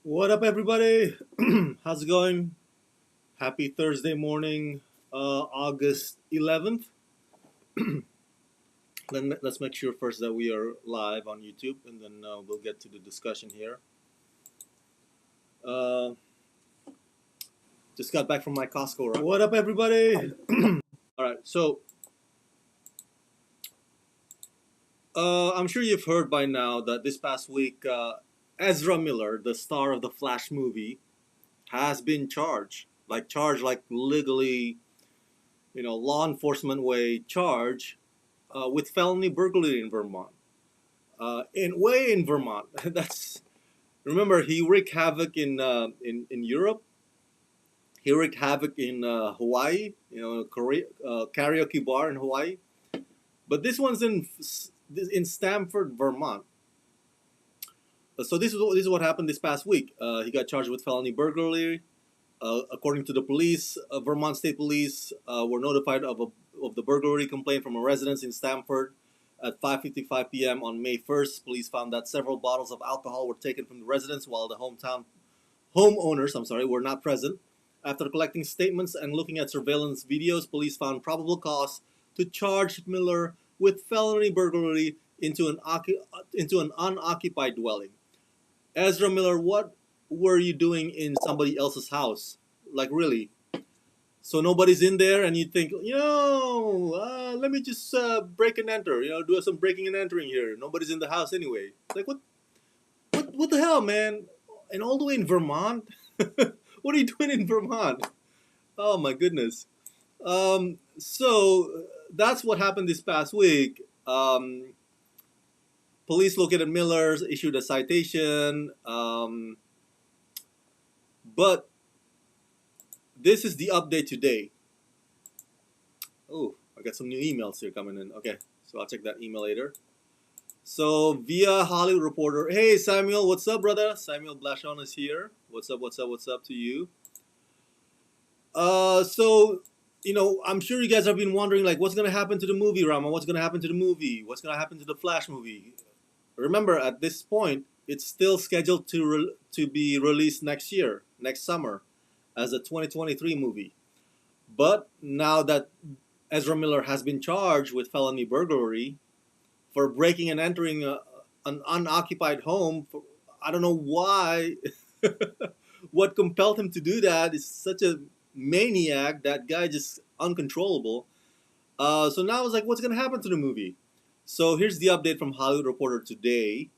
What up, everybody? How's it going? Happy Thursday morning, August 11th. Let's make sure first that we are live on YouTube, and then we'll get to the discussion here. Uh, just got back from my Costco run. What up, everybody? All right, so I'm sure you've heard by now that this past week, Ezra Miller, the star of the Flash movie, has been charged like legally, law enforcement way charge with felony burglary in Vermont. In Vermont. That's remember he wreaked havoc in Europe. He wreaked havoc in Hawaii. Korea, karaoke bar in Hawaii. But this one's in Stamford, Vermont. So this is what happened this past week. He got charged with felony burglary. According to the police, Vermont State Police were notified of the burglary complaint from a residence in Stamford at 5:55 p.m. on May 1st. Police found that several bottles of alcohol were taken from the residence while the homeowners, were not present. After collecting statements and looking at surveillance videos, police found probable cause to charge Miller with felony burglary into an unoccupied dwelling. Ezra Miller, what were you doing in somebody else's house? Like, really? So nobody's in there, and you think, let me just break and enter. Do some breaking and entering here. Nobody's in the house anyway. Like, what the hell, man? And all the way in Vermont? What are you doing in Vermont? Oh my goodness. So that's what happened this past week. Police located Miller's, issued a citation, but this is the update today. Oh, I got some new emails here coming in. Okay, so I'll check that email later. So via Hollywood Reporter, hey Samuel, what's up, brother? Samuel Blashon is here. What's up? What's up? What's up to you? So I'm sure you guys have been wondering, like, what's gonna happen to the movie, Rama? What's gonna happen to the movie? What's gonna happen to the Flash movie? Remember, at this point, it's still scheduled to be released next year, next summer, as a 2023 movie. But now that Ezra Miller has been charged with felony burglary for breaking and entering an unoccupied home, I don't know why. What compelled him to do that is such a maniac. That guy just uncontrollable. So now I was like, what's gonna happen to the movie? So here's the update from Hollywood Reporter today.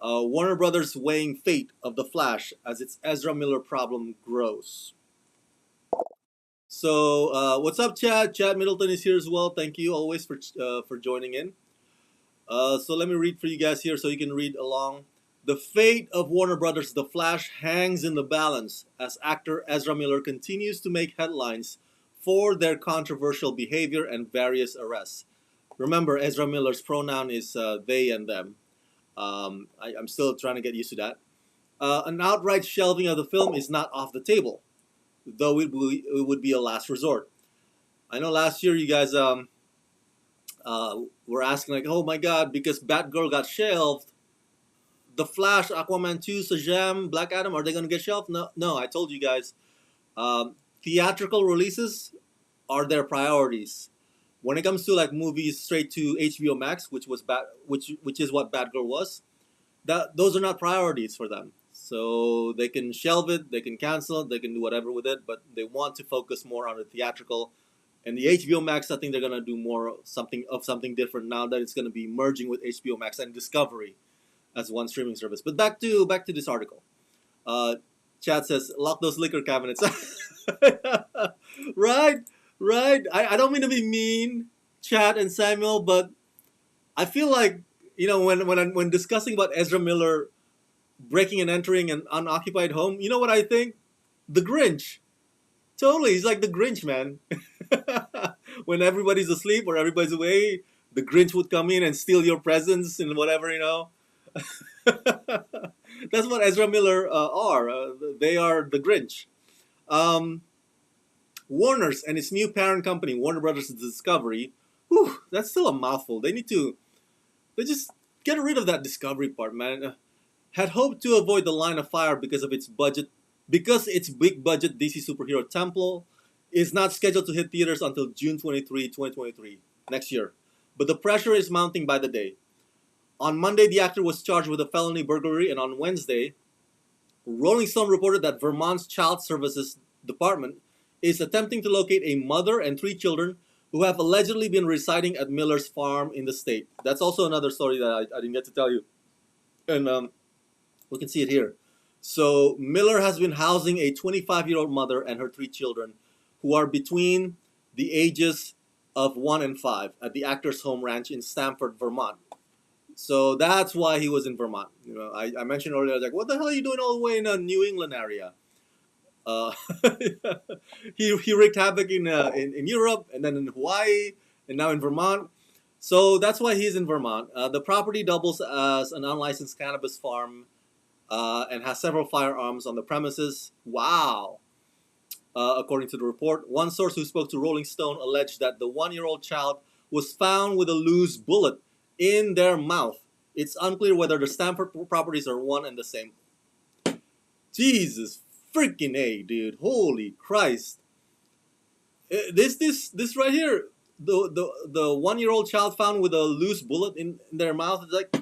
Warner Brothers weighing fate of The Flash as its Ezra Miller problem grows. So what's up, Chad? Chad Middleton is here as well. Thank you always for joining in. So let me read for you guys here so you can read along. The fate of Warner Brothers' The Flash hangs in the balance as actor Ezra Miller continues to make headlines for their controversial behavior and various arrests. Remember, Ezra Miller's pronoun is they and them. I'm still trying to get used to that. An outright shelving of the film is not off the table, though it would be a last resort. I know last year you guys were asking, like, oh my god, because Batgirl got shelved, The Flash, Aquaman 2, Shazam, Black Adam, are they going to get shelved? No, I told you guys. Theatrical releases are their priorities. When it comes to like movies straight to HBO Max, which is what Batgirl was, those are not priorities for them. So they can shelve it, they can cancel it, they can do whatever with it, but they want to focus more on the theatrical. And the HBO Max, I think they're gonna do more something different now that it's gonna be merging with HBO Max and Discovery as one streaming service. But back to this article. Chad says, lock those liquor cabinets. Right, right. I don't mean to be mean, Chad and Samuel, but I feel like when discussing about Ezra Miller breaking and entering an unoccupied home, you know what I think? The Grinch. Totally, he's like the Grinch, man. When everybody's asleep or everybody's away, the Grinch would come in and steal your presents and whatever. That's what Ezra Miller are. They are the Grinch. Um, Warner's and its new parent company, Warner Brothers Discovery. Whew, that's still a mouthful. They just get rid of that Discovery part, man. had hoped to avoid the line of fire because its big budget DC superhero Temple is not scheduled to hit theaters until June 23, 2023, next year. But the pressure is mounting by the day. On Monday, the actor was charged with a felony burglary, and on Wednesday, Rolling Stone reported that Vermont's Child Services Department is attempting to locate a mother and three children who have allegedly been residing at Miller's farm in the state. That's also another story that I didn't get to tell you. And we can see it here. So Miller has been housing a 25-year-old mother and her three children who are between the ages of 1 and 5 at the actor's home ranch in Stamford, Vermont. So that's why he was in Vermont. I mentioned earlier, I was like, what the hell are you doing all the way in a New England area? Uh, he wreaked havoc in Europe and then in Hawaii and now in Vermont. So that's why he's in Vermont. The property doubles as an unlicensed cannabis farm and has several firearms on the premises. Wow. According to the report, one source who spoke to Rolling Stone alleged that the 1-year-old child was found with a loose bullet in their mouth. It's unclear whether the Stanford properties are one and the same. Jesus freaking A, dude. Holy Christ. This right here, the 1-year-old child found with a loose bullet in their mouth, is like,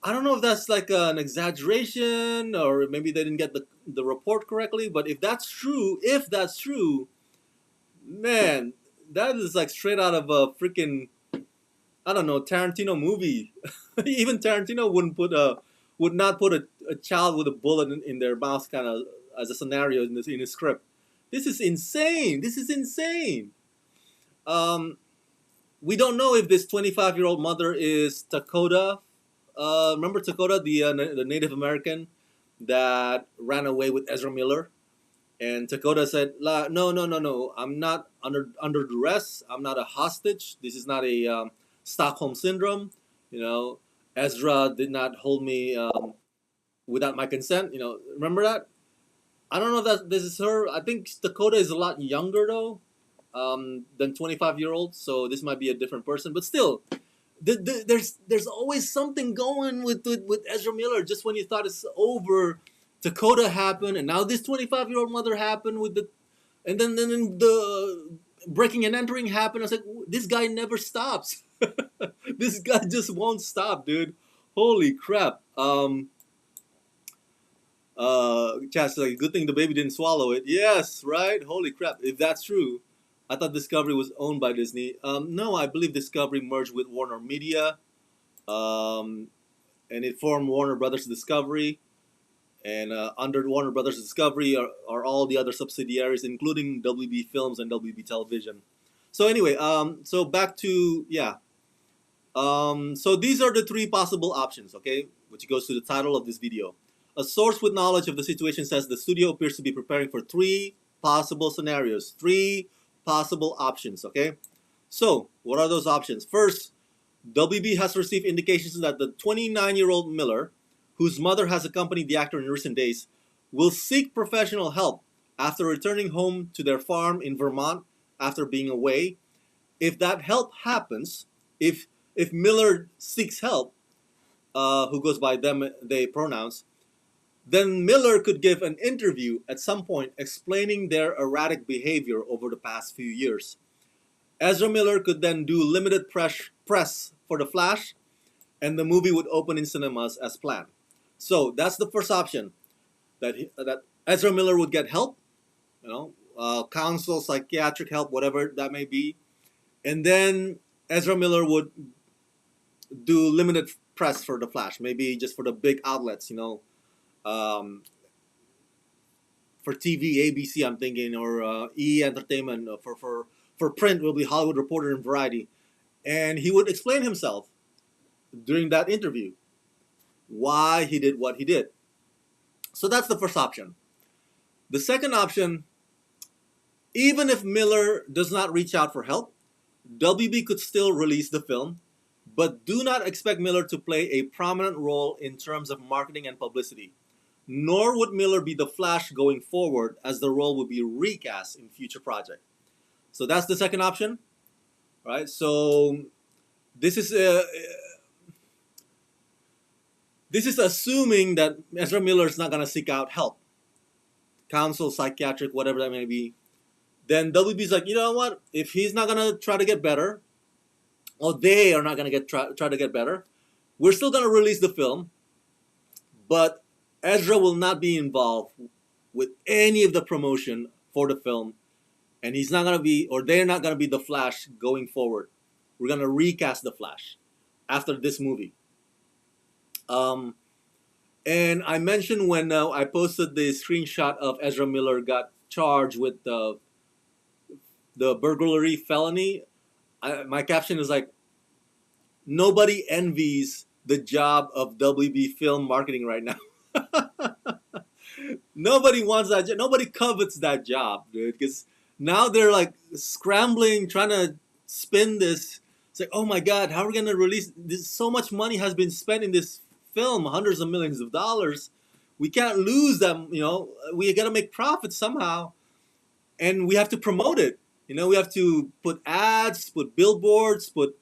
I don't know if that's like an exaggeration or maybe they didn't get the report correctly, but if that's true, man, that is like straight out of a freaking, I don't know, Tarantino movie. Even Tarantino would not put a child with a bullet in their mouth kind of as a scenario in his script. This is insane. This is insane. Um, we don't know if this 25-year-old mother is Dakota. Remember Dakota, the Native American that ran away with Ezra Miller? And Dakota said, no, no, no, no. I'm not under duress. I'm not a hostage. This is not a Stockholm syndrome. Ezra did not hold me without my consent. Remember that? I don't know if this is her. I think Dakota is a lot younger though than 25-year-old. So this might be a different person. But still, there's always something going with Ezra Miller. Just when you thought it's over, Dakota happened, and now this 25-year-old mother happened and then the breaking and entering happened. I was like, this guy never stops. This guy just won't stop, dude. Holy crap. Chad's like, good thing the baby didn't swallow it. Yes, right? Holy crap. If that's true, I thought Discovery was owned by Disney. No, I believe Discovery merged with Warner Media, and it formed Warner Brothers Discovery. And under Warner Brothers Discovery are all the other subsidiaries, including WB Films and WB Television. So anyway, so back to, yeah. So these are the three possible options, okay? Which goes to the title of this video. A source with knowledge of the situation says the studio appears to be preparing for three possible scenarios, three possible options, okay? So, what are those options? First, WB has received indications that the 29-year-old Miller, whose mother has accompanied the actor in recent days, will seek professional help after returning home to their farm in Vermont after being away. If that help happens, if Miller seeks help, who goes by them, they pronouns, then Miller could give an interview at some point explaining their erratic behavior over the past few years. Ezra Miller could then do limited press for The Flash, and the movie would open in cinemas as planned. So that's the first option, that Ezra Miller would get help, counsel, psychiatric help, whatever that may be, and then Ezra Miller would do limited press for The Flash, maybe just for the big outlets, for TV, ABC, I'm thinking, or E Entertainment. For print, will be Hollywood Reporter and Variety, and he would explain himself during that interview why he did what he did. So that's the first option. The second option, even if Miller does not reach out for help, WB could still release the film, but do not expect Miller to play a prominent role in terms of marketing and publicity. Nor would Miller be the Flash going forward, as the role would be recast in future projects. So that's the second option, right? So this is This is assuming that Ezra Miller is not going to seek out help, counsel, psychiatric, whatever that may be. Then WB's like, you know what? If he's not going to try to get better, or they are not going to try to get better, we're still going to release the film, but Ezra will not be involved with any of the promotion for the film, and he's not going to be, or they're not going to be the Flash going forward. We're going to recast the Flash after this movie. And I mentioned when I posted the screenshot of Ezra Miller got charged with the burglary felony. My caption is like, nobody envies the job of WB film marketing right now. Nobody wants that. Nobody covets that job, dude. Because now they're like scrambling, trying to spin this. It's like, oh my God, how are we gonna release this? So much money has been spent in this film, hundreds of millions of dollars. We can't lose them. You know, we gotta make profit somehow, and we have to promote it. You know, we have to put ads, put billboards, put.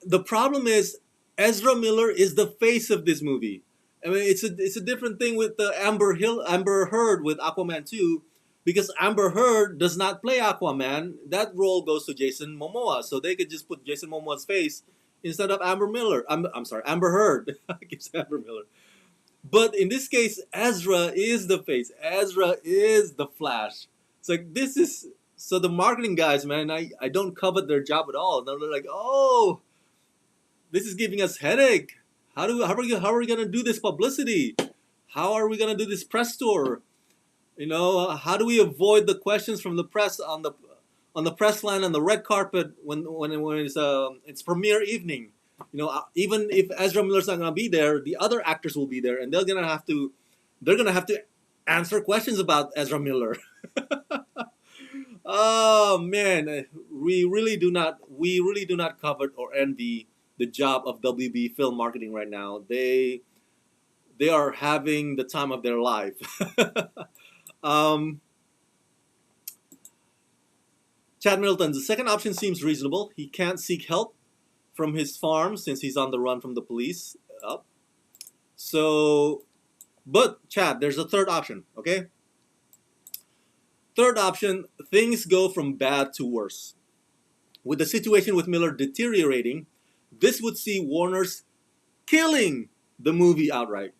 The problem is Ezra Miller is the face of this movie. I mean, it's a different thing with the Amber Heard with Aquaman 2, because Amber Heard does not play Aquaman. That role goes to Jason Momoa, so they could just put Jason Momoa's face instead of Amber Miller. I'm sorry, Amber Heard. I keep saying Amber Miller. But in this case, Ezra is the face. Ezra is the Flash. It's like this is so the marketing guys, man. I don't covet their job at all. They're like, oh, this is giving us headache. How are we gonna do this publicity? How are we gonna do this press tour? You know, how do we avoid the questions from the press on the press line on the red carpet when it's premiere evening? You know, even if Ezra Miller's not gonna be there, the other actors will be there, and they're gonna have to answer questions about Ezra Miller. Oh man, we really do not covet or envy the job of WB film marketing right now. They are having the time of their life. um, Chad Middleton, the second option seems reasonable. He can't seek help from his farm since he's on the run from the police. So, but Chad, there's a third option, okay? Third option, things go from bad to worse. With the situation with Miller deteriorating, this would see Warner's killing the movie outright.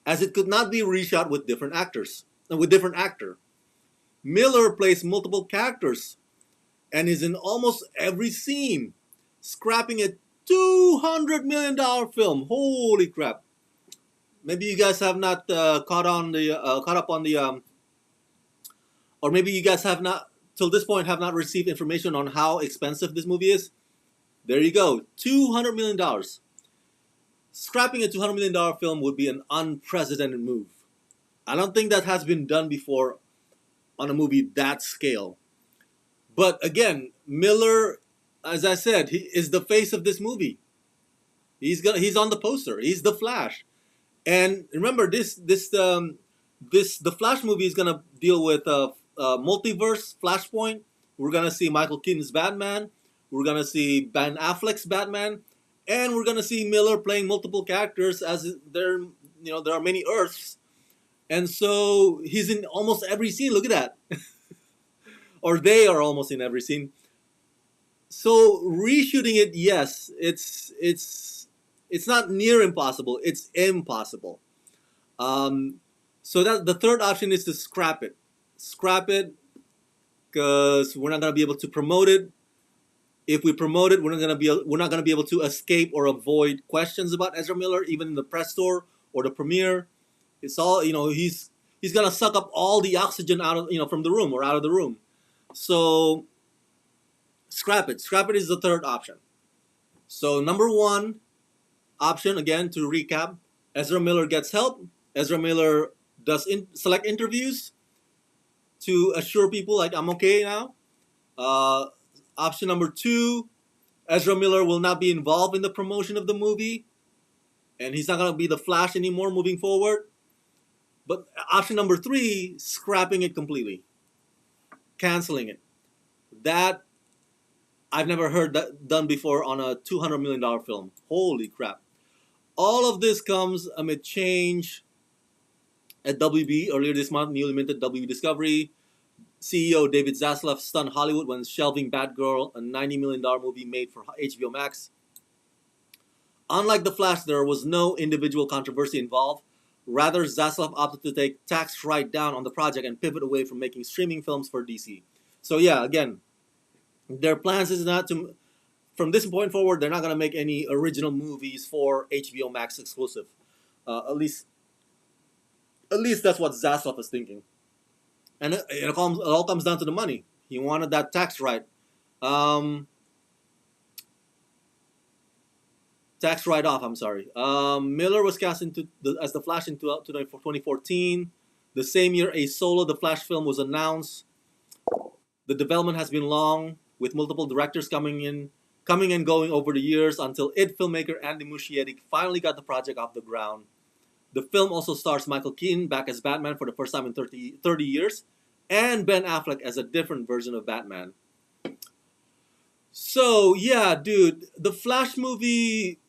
As it could not be reshot with different actors, with different actor. Miller plays multiple characters and is in almost every scene, scrapping a $200 million film. Holy crap. Maybe you guys have not caught up on the, or maybe you guys have not, till this point, have not received information on how expensive this movie is. There you go, $200 million. Scrapping a $200 million film would be an unprecedented move. I don't think that has been done before on a movie that scale. But again, Miller, as I said, he is the face of this movie. He's on the poster. He's the Flash. And remember, the Flash movie is gonna deal with multiverse Flashpoint. We're gonna see Michael Keaton's Batman. We're gonna see Ben Affleck's Batman, and we're gonna see Miller playing multiple characters as there are many Earths, and so he's in almost every scene. Look at that, or they are almost in every scene. So reshooting it, yes, it's not near impossible. It's impossible. So that the third option is to scrap it. Scrap it because we're not gonna be able to promote it. If we promote it, we're not gonna be able to escape or avoid questions about Ezra Miller, even in the press tour or the premiere. It's all he's gonna suck up all the oxygen out of from the room or out of the room. So scrap it. Scrap it is the third option. So number one option, again, to recap, Ezra Miller gets help. Ezra Miller does select interviews to assure people like I'm okay now. Option number two, Ezra Miller will not be involved in the promotion of the movie, and he's not going to be the Flash anymore moving forward. But option number three, scrapping it completely, canceling it. That I've never heard that done before on a $200 million film. Holy crap. All of this comes amid change at WB earlier this month. Newly minted WB Discovery CEO David Zaslav stunned Hollywood when shelving Batgirl, a $90 million movie made for HBO Max. Unlike The Flash, there was no individual controversy involved. Rather, Zaslav opted to take tax write down on the project and pivot away from making streaming films for DC. So yeah, again, their plans is not to. From this point forward, they're not gonna make any original movies for HBO Max exclusive. At least that's what Zaslav is thinking. And it all comes down to the money. He wanted that tax right. Um, Tax write off. I'm sorry. Miller was cast as the Flash in 2014. The same year, a solo The Flash film was announced. The development has been long, with multiple directors coming and going over the years until id filmmaker Andy Muschietti finally got the project off the ground. The film also stars Michael Keaton back as Batman for the first time in 30 years, and Ben Affleck as a different version of Batman. So, yeah, dude, the Flash movie,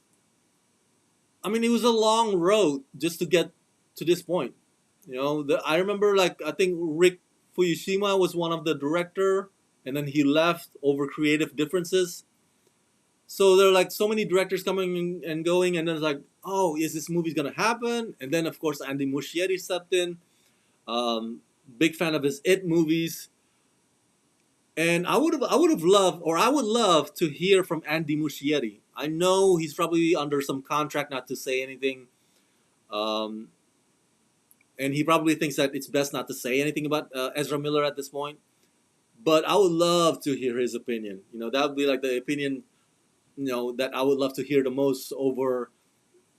I mean, it was a long road just to get to this point. I remember, like, I think Rick Fuyushima was one of the director, and then he left over creative differences. So there are like so many directors coming and going, and then it's like, oh, is this movie's gonna happen? And then of course Andy Muschietti stepped in. Big fan of his It movies, and I would love to hear from Andy Muschietti. I know he's probably under some contract not to say anything, um, and he probably thinks that it's best not to say anything about Ezra Miller at this point. But I would love to hear his opinion. That would be like the opinion that I would love to hear the most over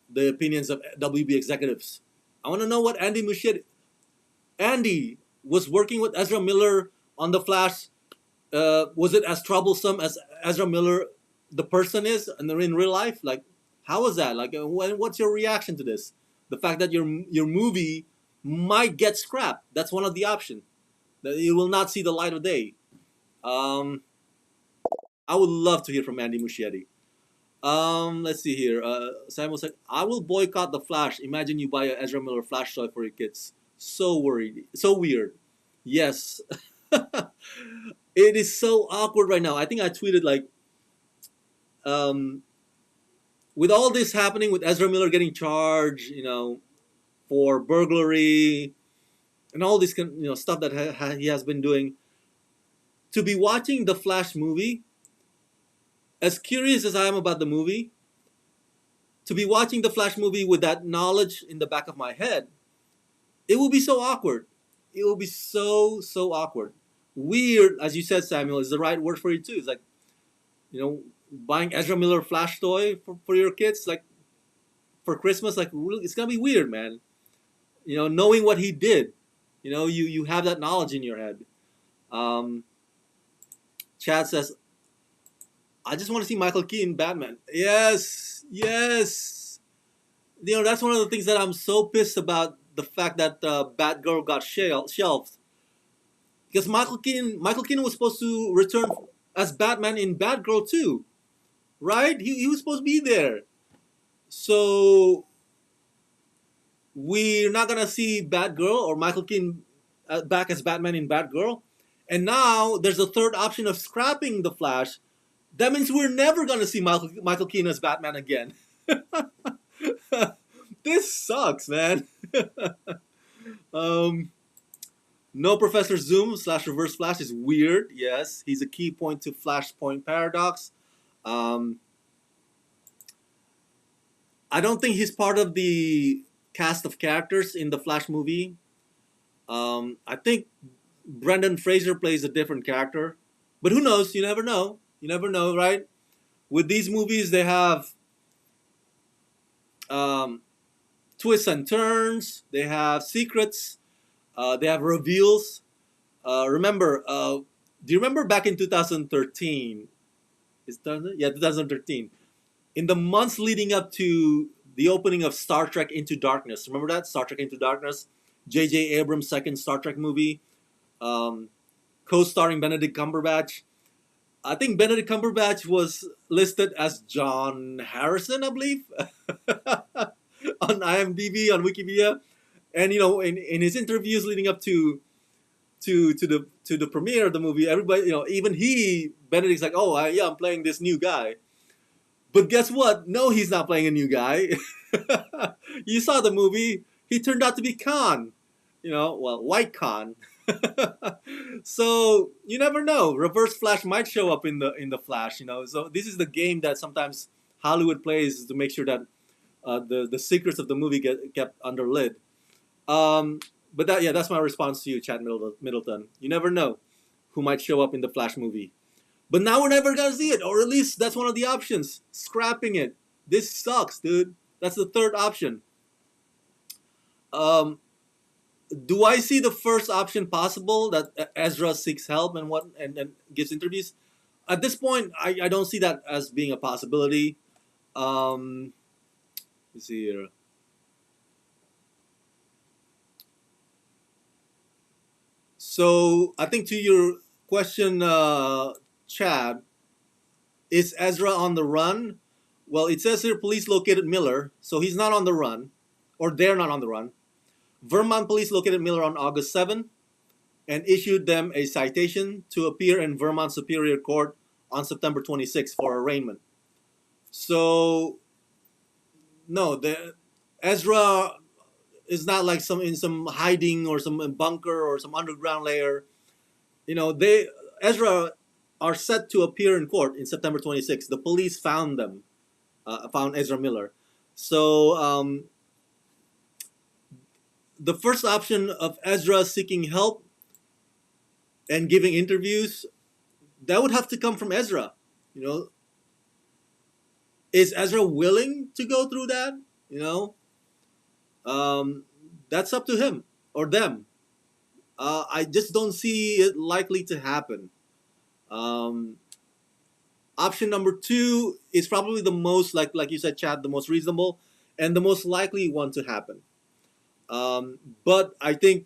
the opinions of WB executives. I want to know what Andy was working with Ezra Miller on The Flash. Was it as troublesome as Ezra Miller, the person, is and they're in real life? Like, how was that? Like, what's your reaction to this? The fact that your movie might get scrapped. That's one of the options. That it will not see the light of day. Um, I would love to hear from Andy Muschietti. Let's see here. Samuel said, "I will boycott the Flash. Imagine you buy a Ezra Miller Flash toy for your kids. So worried, so weird. Yes, it is so awkward right now. I think I tweeted like, um, with all this happening, with Ezra Miller getting charged, for burglary and all this, stuff that he has been doing. To be watching the Flash movie, as curious as I am about the movie, to be watching the Flash movie with that knowledge in the back of my head, it will be so awkward. It will be so awkward. Weird, as you said, Samuel, is the right word for it too. It's like, buying Ezra Miller Flash toy for your kids, like for Christmas, like really, it's gonna be weird, man. Knowing what he did, you have that knowledge in your head. Um, Chad says, I just want to see Michael Keaton Batman. Yes, yes. That's one of the things that I'm so pissed about, the fact that Batgirl got shelved. Because Michael Keaton was supposed to return as Batman in Batgirl too, right? He was supposed to be there. So we're not gonna see Batgirl or Michael Keaton back as Batman in Batgirl, and now there's a third option of scrapping the Flash. That means we're never gonna see Michael Keaton as Batman again. This sucks, man. um, no Professor Zoom / Reverse Flash is weird. Yes, he's a key point to Flashpoint paradox. Um, I don't think he's part of the cast of characters in the Flash movie. I think Brendan Fraser plays a different character, but who knows? You never know. You never know, right? With these movies, they have twists and turns. They have secrets. They have reveals. Do you remember back in 2013? Yeah, 2013. In the months leading up to the opening of Star Trek Into Darkness. Remember that? Star Trek Into Darkness? J.J. Abrams' second Star Trek movie. Co-starring Benedict Cumberbatch. I think Benedict Cumberbatch was listed as John Harrison, I believe, on IMDb, on Wikipedia, and in his interviews leading up to the premiere of the movie, everybody, even Benedict's like, oh, yeah, I'm playing this new guy. But guess what? No, he's not playing a new guy. You saw the movie. He turned out to be Khan. Well, White Khan. So you never know. Reverse Flash might show up in the Flash. So this is the game that sometimes Hollywood plays to make sure that the secrets of the movie get kept under lid. Um, but that's my response to you, Chad Middleton. You never know who might show up in the Flash movie. But now we're never gonna see it, or at least that's one of the options. Scrapping it. This sucks, dude. That's the third option. Um, do I see the first option possible, that Ezra seeks help and gives interviews? At this point, I don't see that as being a possibility. Um, let's see here. So I think to your question, Chad, is Ezra on the run? Well, it says here police located Miller, so he's not on the run, or they're not on the run. Vermont police located Miller on August 7 and issued them a citation to appear in Vermont Superior Court on September 26 for arraignment. So, no, Ezra is not like some hiding or some bunker or some underground layer. They Ezra are set to appear in court in September 26th. The police found them, found Ezra Miller. So the first option of Ezra seeking help and giving interviews, that would have to come from Ezra. Is Ezra willing to go through that? That's up to him or them. I just don't see it likely to happen. Um, Option number two is probably the most, like you said, Chad, the most reasonable and the most likely one to happen. But I think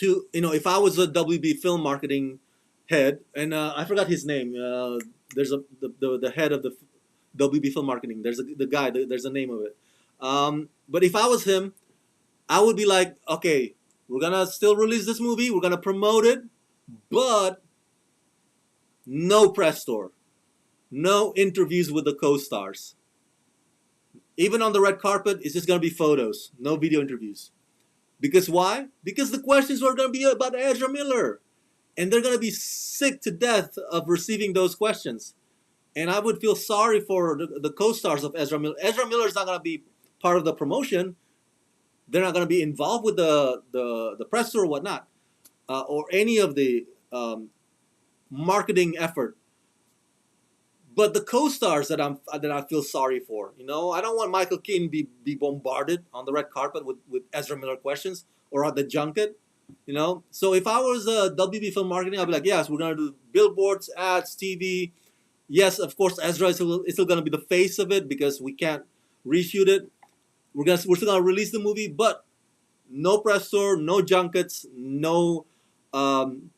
if I was a WB film marketing head, and I forgot his name. There's the head of the WB film marketing. There's the guy. There's a name of it. But if I was him, I would be like, okay, we're gonna still release this movie. We're gonna promote it, but no press tour, no interviews with the co-stars. Even on the red carpet, it's just gonna be photos, no video interviews. Because why? Because the questions are gonna be about Ezra Miller, and they're gonna be sick to death of receiving those questions. And I would feel sorry for the co-stars of Ezra Miller. Ezra Miller is not gonna be part of the promotion. They're not gonna be involved with the press tour or whatnot, or any of the marketing effort. But the co-stars that I feel sorry for, I don't want Michael Keaton be bombarded on the red carpet with Ezra Miller questions or on the junket, So if I was WB Film Marketing, I'd be like, yes, we're gonna do billboards, ads, TV. Yes, of course, Ezra is still gonna be the face of it because we can't reshoot it. We're still gonna release the movie, but no press tour, no junkets, no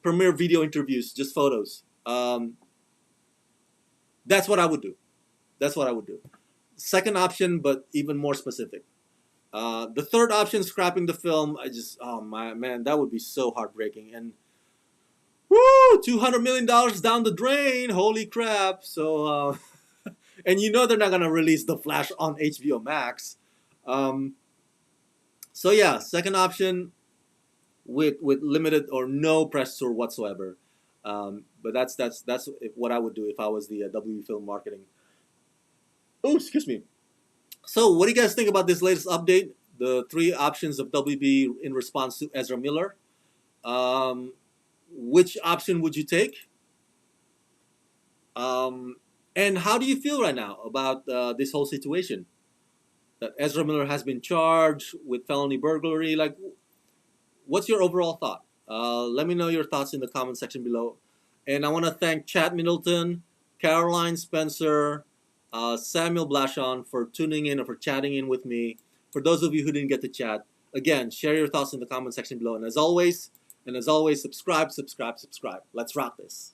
premiere video interviews, just photos. That's what I would do. That's what I would do. Second option, but even more specific. The third option, scrapping the film, oh my man, that would be so heartbreaking. And woo, $200 million down the drain. Holy crap. So, and they're not going to release The Flash on HBO Max. So yeah, second option with limited or no press tour whatsoever. But that's what I would do if I was the WB Film Marketing. Oh, excuse me. So, what do you guys think about this latest update? The three options of WB in response to Ezra Miller. Which option would you take? And how do you feel right now about this whole situation? That Ezra Miller has been charged with felony burglary. Like, what's your overall thought? Let me know your thoughts in the comment section below. And I want to thank Chad Middleton, Caroline Spencer, Samuel Blashon for tuning in or for chatting in with me. For those of you who didn't get to chat, again, share your thoughts in the comment section below. And as always, And as always, subscribe, subscribe, subscribe. Let's rock this.